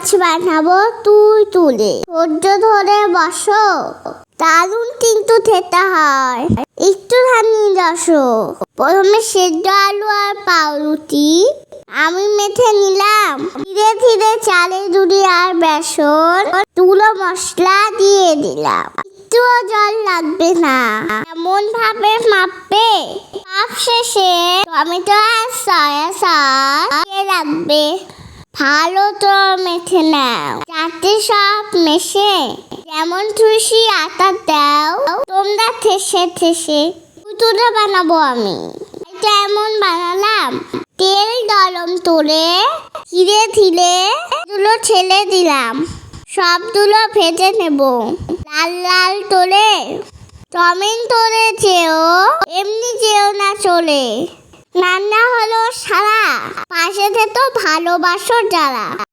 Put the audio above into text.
আজ বানাবো তুই তুলে। ধৈর্য ধরে বসো, দারুণ কিন্তু খেতে হয়, একটুখানি রসো। প্রথমে সেদ্ধ আলু আর পাউরুটি আমি মেখে নিলাম। ধীরে ধীরে চালের গুঁড়ি আর বেসন তুলো মশলা দিয়ে দিলাম। একটুও জল লাগবে না, এমন ভাবে মাপবে। সব শেষে টমেটো আর সয়া সস দিয়ে রাখবে। ভালো তো মেখে নাও, যাতে সব মেশে যেমন খুশি আটা দাও তোমরা ঠেসে ঠেসে। তুলে বানাবো আমি, এটা এমন বানালাম। তেল গরম করে ধীরে ধীরে তুলো ছেড়ে দিলাম। সবগুলো ভেজে নেব লাল লাল করে। টমেটোরে যেও, এমনি যেও না চলে। রান্না হলো সারা, পাশে থেকেও ভালোবাসো যারা।